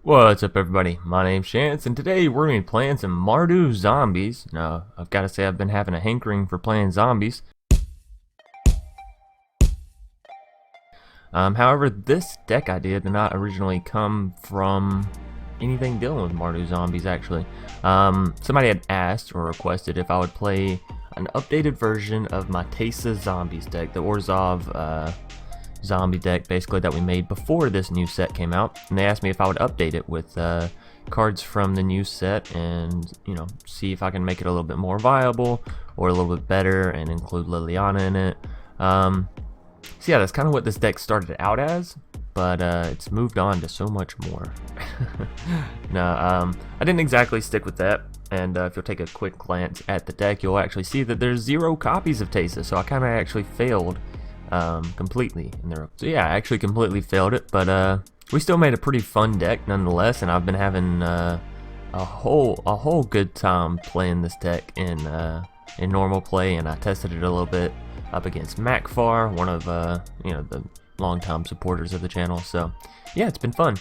What's up, everybody? My name's Chance, and today we're going to be playing some Mardu zombies. Now, I've got to say I've been having a hankering for playing zombies. However, this deck idea did not originally come from anything dealing with Mardu zombies, actually. Somebody had asked or requested if I would play an updated version of my Teysa Zombies deck, the Orzhov zombie deck basically that we made before this new set came out, and they asked me if I would update it with cards from the new set and, you know, see if I can make it a little bit more viable or a little bit better and include Liliana in it. So yeah, that's kind of what this deck started out as, but it's moved on to so much more. No, I didn't exactly stick with that, and if you'll take a quick glance at the deck, you'll actually see that there's 0 copies of Teysa, so I kind of actually failed completely in there. So yeah, I actually completely failed it, but we still made a pretty fun deck nonetheless, and I've been having a whole good time playing this deck in normal play, and I tested it a little bit up against Macfar, one of you know, the longtime supporters of the channel. So yeah, it's been fun.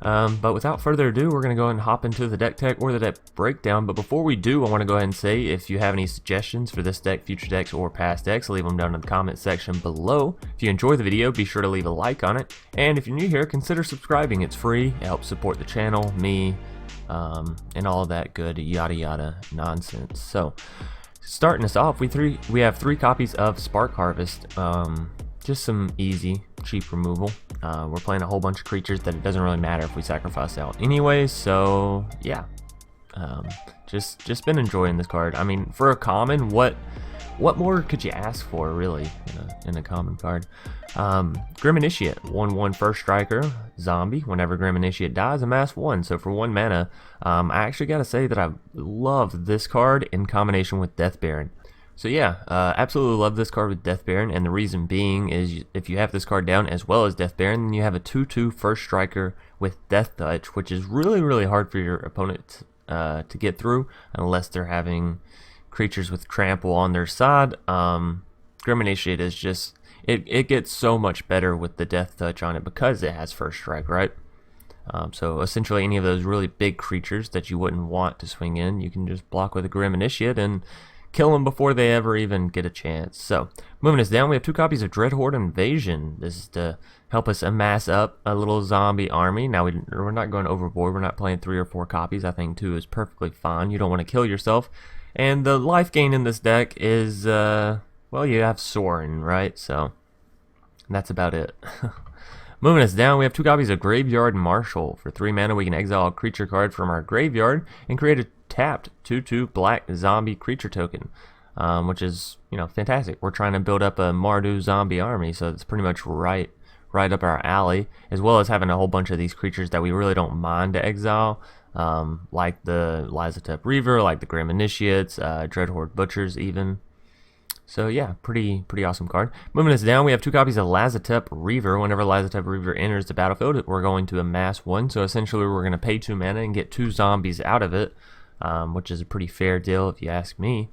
But without further ado, we're going to go ahead and hop into the deck tech or the deck breakdown. But before we do, I want to go ahead and say, if you have any suggestions for this deck, future decks, or past decks, leave them down in the comment section below. If you enjoy the video, be sure to leave a like on it. And if you're new here, consider subscribing. It's free. It helps support the channel, me, and all of that good yada yada nonsense. So, starting us off, we have 3 copies of Spark Harvest. Just some easy, cheap removal. We're playing a whole bunch of creatures that it doesn't really matter if we sacrifice out anyway, so yeah. Just been enjoying this card. I mean, for a common, what more could you ask for, really, in a common card? Grim Initiate, 1/1 first striker, zombie. Whenever Grim Initiate dies, amass 1. So for 1 mana, I actually gotta say that I love this card in combination with Death Baron. So yeah, absolutely love this card with Death Baron, and the reason being is if you have this card down as well as Death Baron, then you have a 2/2 first striker with Death Touch, which is really hard for your opponent to get through unless they're having creatures with trample on their side. Grim Initiate is just, it gets so much better with the Death Touch on it because it has first strike, right? So essentially any of those really big creatures that you wouldn't want to swing in, you can just block with a Grim Initiate and kill them before they ever even get a chance. So, moving us down, we have 2 copies of Dreadhorde Invasion. This is to help us amass up a little zombie army. Now, we're not going overboard. We're not playing 3 or 4 copies. I think 2 is perfectly fine. You don't want to kill yourself. And the life gain in this deck is, well, you have Sorin, right? So, that's about it. Moving us down, we have 2 copies of Graveyard Marshal. For 3 mana, we can exile a creature card from our graveyard and create a tapped 2/2 black zombie creature token, which is, you know, fantastic. We're trying to build up a Mardu zombie army, so it's pretty much right up our alley, as well as having a whole bunch of these creatures that we really don't mind to exile, like the Lazotep Reaver, like the Grim Initiates, Dreadhorde Butchers even. So yeah, pretty awesome card. Moving us down, we have 2 copies of Lazotep Reaver. Whenever Lazotep Reaver enters the battlefield, we're going to amass 1. So essentially, we're going to pay 2 mana and get 2 zombies out of it, which is a pretty fair deal if you ask me.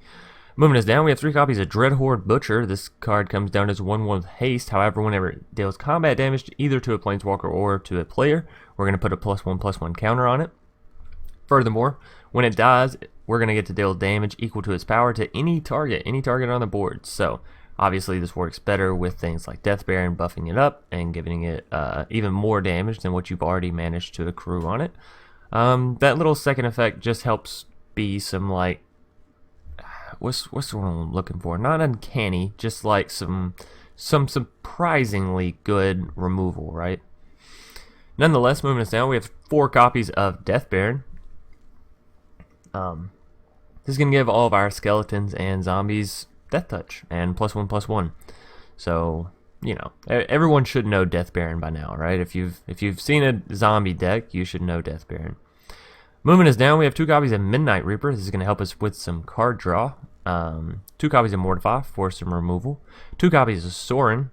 Moving us down, we have 3 copies of Dreadhorde Butcher. This card comes down as 1/1 with haste. However, whenever it deals combat damage either to a planeswalker or to a player, we're going to put a +1/+1 counter on it. Furthermore, when it dies, we're going to get to deal damage equal to its power to any target on the board. So, obviously, this works better with things like Death Baron, buffing it up and giving it even more damage than what you've already managed to accrue on it. That little second effect just helps be some, like, what's the one I'm looking for? Not uncanny, just like some surprisingly good removal, right? Nonetheless, moving us down, we have 4 copies of Death Baron. This is going to give all of our skeletons and zombies Death Touch and +1/+1. So, you know, everyone should know Death Baron by now, right? If you've seen a zombie deck, you should know Death Baron. Moving us down, we have 2 copies of Midnight Reaper. This is going to help us with some card draw. 2 copies of Mortify for some removal. 2 copies of Sorin,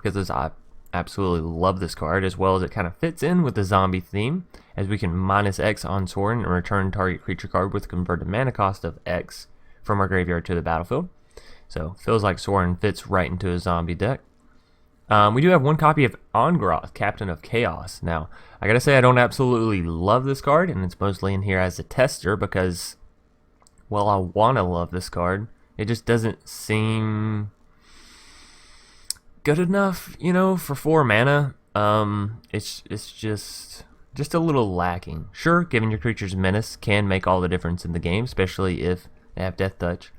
because I absolutely love this card, as well as it kind of fits in with the zombie theme, as we can -X on Sorin and return target creature card with converted mana cost of X from our graveyard to the battlefield. So, feels like Sorin fits right into a zombie deck. We do have one copy of Angrath, Captain of Chaos. Now, I gotta say I don't absolutely love this card, and it's mostly in here as a tester because, well, I want to love this card. It just doesn't seem good enough, you know, for 4 mana. It's just a little lacking. Sure, giving your creatures menace can make all the difference in the game, especially if they have Death Touch.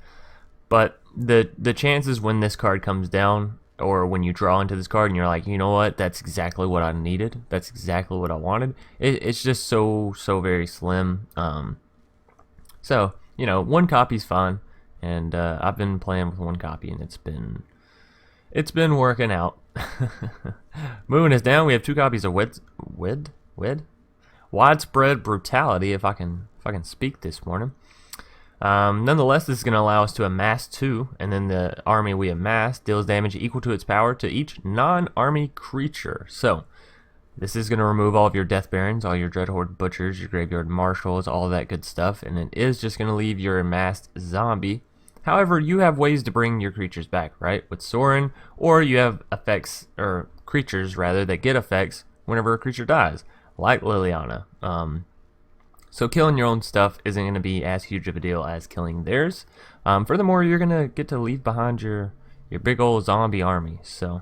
But the chances when this card comes down, or when you draw into this card and you're like, you know what, that's exactly what I needed, that's exactly what I wanted, it's just so very slim. So, you know, 1 copy's fine, and I've been playing with 1 copy, and it's been working out. Moving us down, we have 2 copies of Widespread Brutality, if I can speak this morning. Nonetheless, this is going to allow us to amass 2, and then the army we amass deals damage equal to its power to each non-army creature. So, this is going to remove all of your Death Barons, all your Dreadhorde Butchers, your Graveyard Marshals, all that good stuff, and it is just going to leave your amassed zombie. However, you have ways to bring your creatures back, right? With Sorin, or you have effects, or creatures rather, that get effects whenever a creature dies, like Liliana. So killing your own stuff isn't going to be as huge of a deal as killing theirs. Furthermore, you're going to get to leave behind your big old zombie army. So,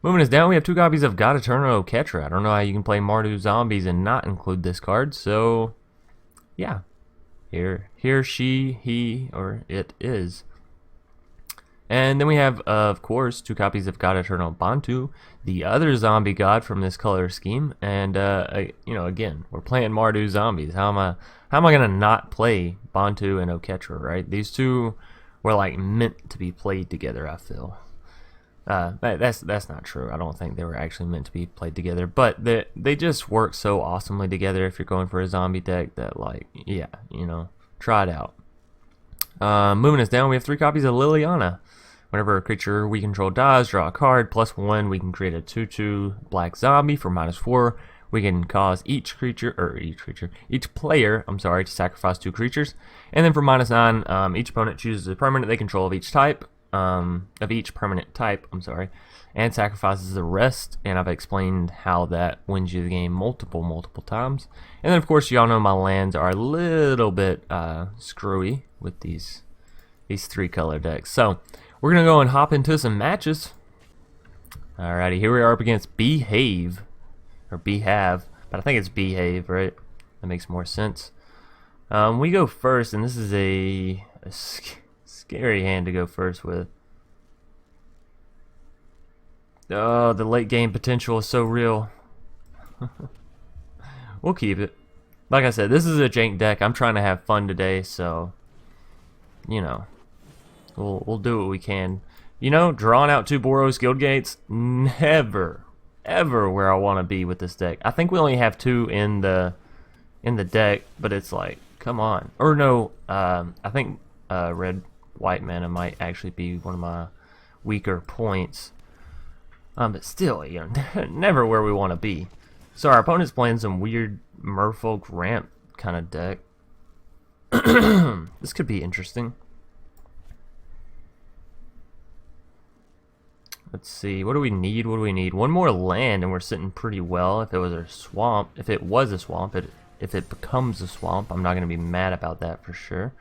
moving us down, we have 2 copies of God-Eternal Oketra. I don't know how you can play Mardu zombies and not include this card. So, yeah. Here, she, he, or it is. And then we have, of course, 2 copies of God-Eternal Bontu, the other zombie god from this color scheme. And you know, again, we're playing Mardu zombies. How am I gonna not play Bontu and Oketra, right? These 2 were like meant to be played together, I feel. That's not true. I don't think they were actually meant to be played together, but they just work so awesomely together if you're going for a zombie deck that, like, yeah, you know, try it out. Moving us down, we have 3 copies of Liliana. Whenever a creature we control dies, draw a card. +1, we can create a 2/2 black zombie for -4. We can cause each player, to sacrifice 2 creatures. And then for -9, each opponent chooses a permanent they control of each type, permanent type, and sacrifices the rest. And I've explained how that wins you the game multiple times. And then, of course, y'all know my lands are a little bit screwy with these 3 color decks. So, we're going to go and hop into some matches. Alrighty, here we are up against Behave. Or Behave. But I think it's Behave, right? That makes more sense. We go first, and this is a scary hand to go first with. Oh, the late game potential is so real. We'll keep it. Like I said, this is a jank deck. I'm trying to have fun today, so, you know, we'll do what we can. You know, drawing out 2 Boros Guildgates, never, ever where I want to be with this deck. I think we only have 2 in the deck, but it's like, come on. Or no, I think red-white mana might actually be one of my weaker points. But still, you know, never where we want to be. So our opponent's playing some weird Merfolk Ramp kind of deck. This could be interesting. Let's see, what do we need? One more land and we're sitting pretty well. If it was a swamp, if it becomes a swamp, I'm not going to be mad about that for sure.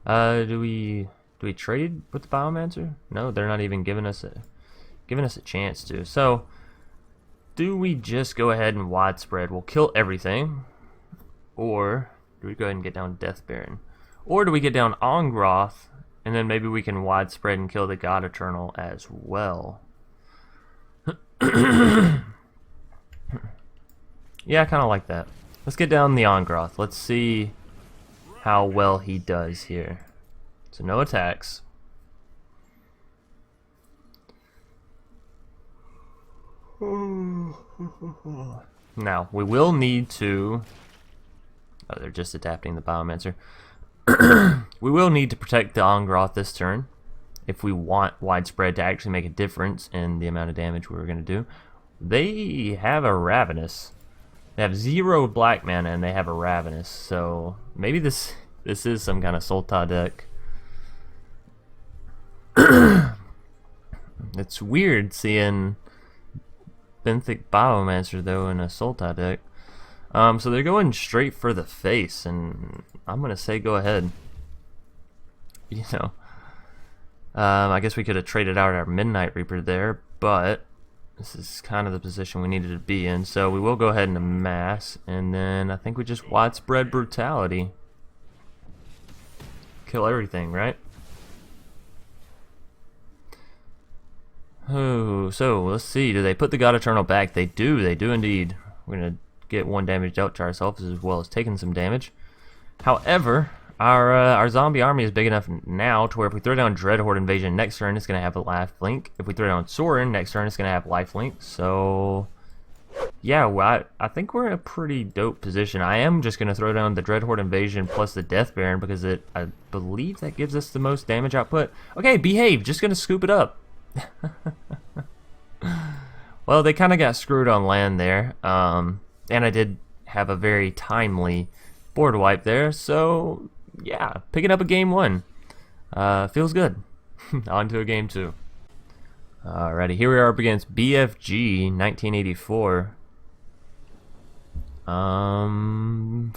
Do we trade with the Biomancer? No, they're not even giving us a chance to. So, do we just go ahead and widespread? We'll kill everything. Or do we go ahead and get down Death Baron? Or do we get down Angrath, and then maybe we can widespread and kill the God-Eternal as well? Yeah, I kind of like that. Let's get down the Angrath. Let's see how well he does here. So no attacks. Now, we will need to... Oh, they're just adapting the Biomancer. We will need to protect the Angrath this turn if we want widespread to actually make a difference in the amount of damage we were going to do. They have a Ravenous. They have 0 black mana and they have a Ravenous, so maybe this is some kind of Sultai deck. It's weird seeing Benthic Biomancer though in a Sultai deck. So they're going straight for the face, and I'm gonna say go ahead. You know, I guess we could have traded out our Midnight Reaper there, but this is kind of the position we needed to be in. So we will go ahead and amass, and then I think we just Widespread Brutality. Kill everything, right? Oh, so let's see. Do they put the God-Eternal back? They do. They do indeed. We're gonna get 1 damage dealt to ourselves as well as taking some damage. However, our zombie army is big enough now to where if we throw down Dreadhorde Invasion next turn, it's going to have a lifelink. If we throw down Sorin next turn, it's going to have lifelink. So, yeah, well, I think we're in a pretty dope position. I am just going to throw down the Dreadhorde Invasion plus the Death Baron because I believe that gives us the most damage output. Okay, behave. Just going to scoop it up. Well, they kind of got screwed on land there. And I did have a very timely board wipe there, so yeah, picking up a game 1 feels good. On to a game 2. Alrighty, here we are up against BFG 1984. I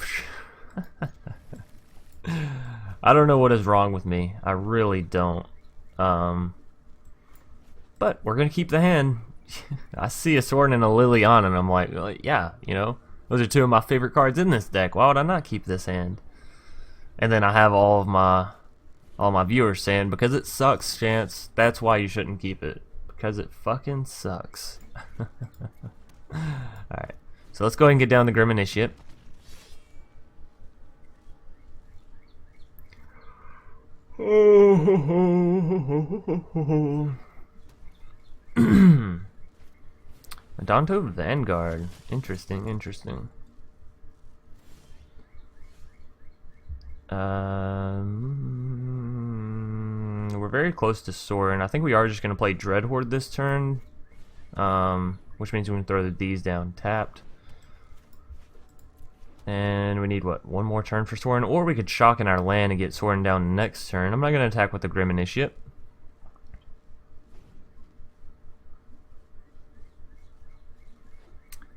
don't know what is wrong with me. I really don't. But we're gonna keep the hand. I see a Sorin and a Liliana, and I'm like, well, yeah, you know, those are 2 of my favorite cards in this deck. Why would I not keep this hand? And then I have all my viewers saying, because it sucks, Chance, that's why you shouldn't keep it. Because it fucking sucks. Alright, so let's go ahead and get down the Grim Initiate. Donto Vanguard. Interesting, interesting. We're very close to Sorin. I think we are just going to play Dreadhorde this turn, which means we can throw these down tapped. And we need, what, 1 more turn for Sorin? Or we could shock in our land and get Sorin down next turn. I'm not going to attack with the Grim Initiate.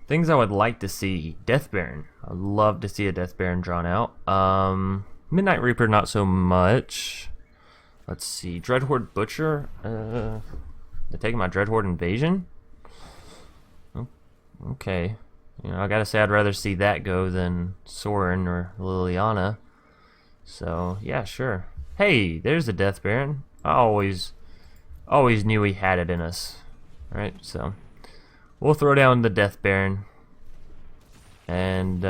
Things I would like to see. Death Baron. I'd love to see a Death Baron drawn out. Midnight Reaper, not so much. Let's see. Dreadhorde Butcher. They're taking my Dreadhorde Invasion? Oh, okay. You know, I gotta say I'd rather see that go than Sorin or Liliana. So, yeah, sure. Hey, there's the Death Baron. I always knew he had it in us. Alright, so we'll throw down the Death Baron. And,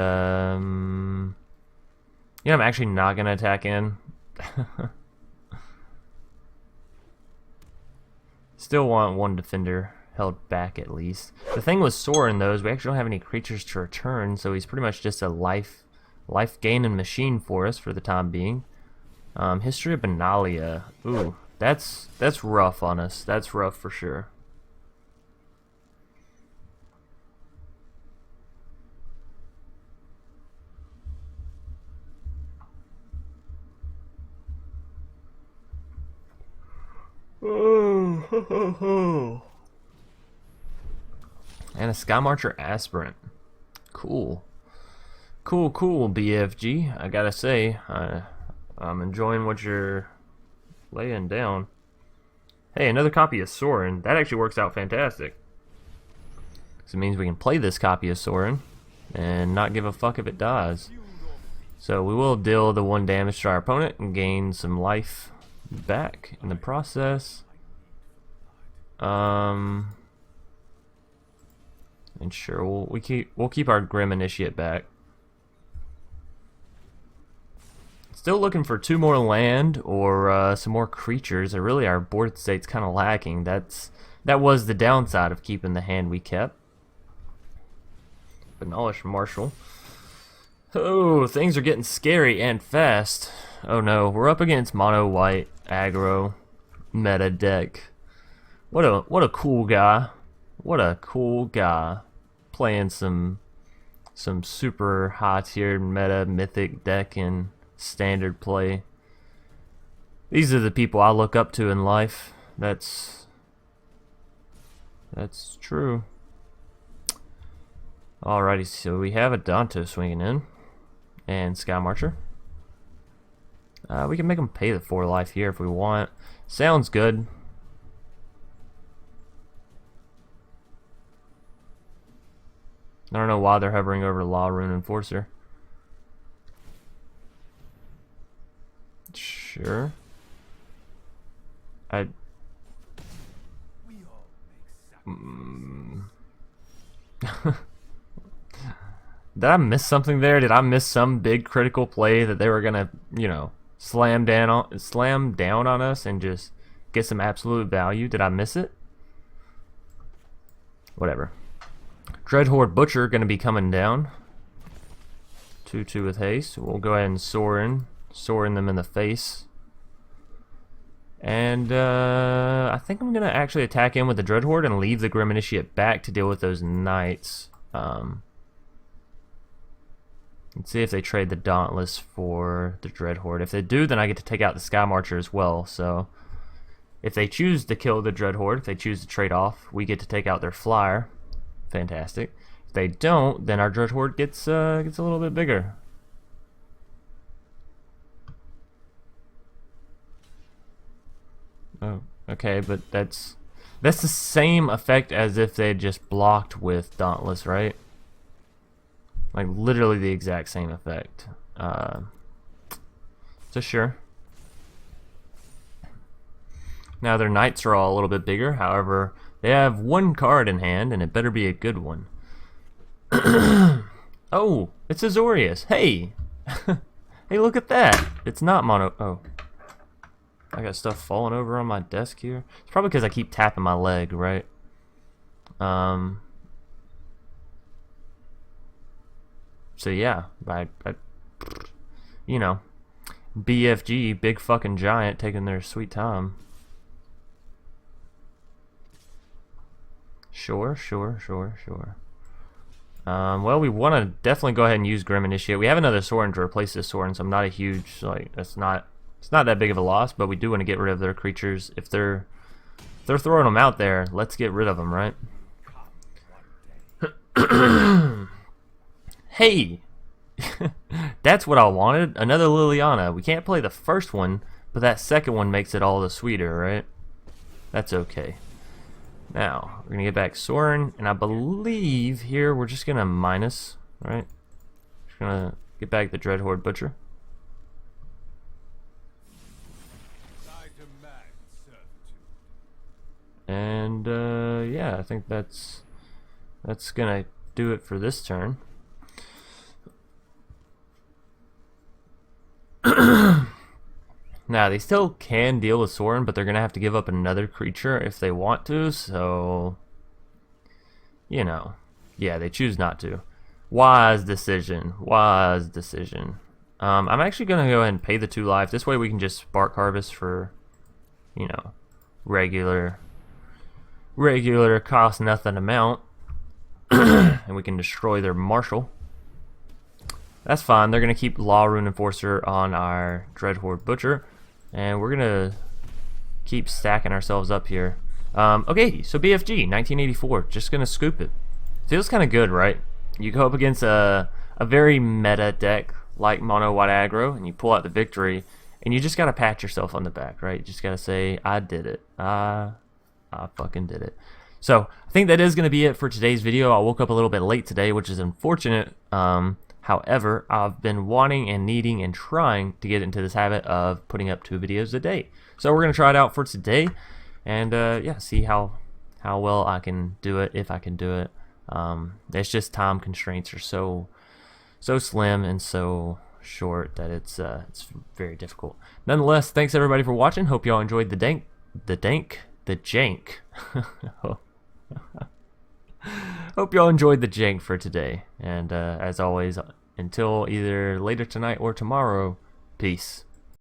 yeah, I'm actually not going to attack in. Still want 1 defender held back at least. The thing with Sorin, though, is we actually don't have any creatures to return, so he's pretty much just a life gaining machine for us for the time being. History of Benalia. Ooh, that's rough on us. That's rough for sure. And a Sky Marcher Aspirant. Cool. Cool, BFG. I gotta say, I'm enjoying what you're laying down. Hey, another copy of Sorin. That actually works out fantastic. So it means we can play this copy of Sorin and not give a fuck if it dies. So we will deal the 1 damage to our opponent and gain some life back in the process. And sure, we'll keep our Grim Initiate back. Still looking for 2 more land or some more creatures. Really, our board state's kind of lacking. That was the downside of keeping the hand we kept. Godless Marshal. Oh, things are getting scary and fast. Oh no, we're up against mono white aggro meta deck. What a cool guy. What a cool guy. Playing some super high tiered meta mythic deck in standard play. These are the people I look up to in life. That's That's true. Alrighty, so we have a Danto swinging in. And Sky Marcher. We can make them pay the 4 life here if we want. Sounds good. I don't know why they're hovering over Law Rune Enforcer. Sure. Did I miss something there? Did I miss some big critical play that they were gonna, you know, slam down on us and just get some absolute value? Did I miss it? Whatever. Dreadhorde Butcher gonna be coming down. 2/2 with haste. We'll go ahead and Sorin them in the face. And I think I'm gonna actually attack in with the Dreadhorde and leave the Grim Initiate back to deal with those knights. Let's see if they trade the Dauntless for the Dreadhorde. If they do, then I get to take out the Sky Marcher as well. So if they choose to kill the Dreadhorde, if they choose to trade off, we get to take out their flyer. Fantastic. If they don't, then our Dreadhorde gets a little bit bigger. Oh, okay, but that's the same effect as if they just blocked with Dauntless, right? Like literally the exact same effect. So sure. Now their knights are all a little bit bigger. However, they have 1 card in hand, and it better be a good one. Oh, it's Azorius. Hey, hey, look at that. It's not mono. Oh, I got stuff falling over on my desk here. It's probably because I keep tapping my leg, right? So yeah, you know, BFG, big fucking giant, taking their sweet time. Sure. Well, we want to definitely go ahead and use Grim Initiate. We have another Sorin to replace this Sorin, so I'm not a huge, like, it's not that big of a loss, but we do want to get rid of their creatures. If they're throwing them out there, let's get rid of them, right? Hey! That's what I wanted. Another Liliana. We can't play the first one, but that second one makes it all the sweeter, right? That's okay. Now, we're going to get back Sorin, and I believe here we're just going to minus, right? Just going to get back the Dreadhorde Butcher. And, yeah, I think that's going to do it for this turn. Now, they still can deal with Sorin, but they're going to have to give up another creature if they want to, so, you know, yeah, they choose not to. Wise decision. I'm actually going to go ahead and pay the 2 life. This way we can just Spark Harvest for, you know, regular cost nothing amount, and we can destroy their Marshal. That's fine. They're going to keep Law Rune Enforcer on our Dreadhorde Butcher, and we're going to keep stacking ourselves up here. Okay, so BFG, 1984, just going to scoop it. Feels kind of good, right? You go up against a very meta deck like Mono White Aggro, and you pull out the victory, and you just got to pat yourself on the back, right? You just got to say, I did it. I fucking did it. So, I think that is going to be it for today's video. I woke up a little bit late today, which is unfortunate. However, I've been wanting and needing and trying to get into this habit of putting up 2 videos a day. So we're going to try it out for today, and yeah, see how well I can do it, if I can do it. It's just time constraints are so slim and so short that it's very difficult. Nonetheless, thanks everybody for watching. Hope y'all enjoyed the jank. Hope y'all enjoyed the jank for today, and as always, until either later tonight or tomorrow, peace.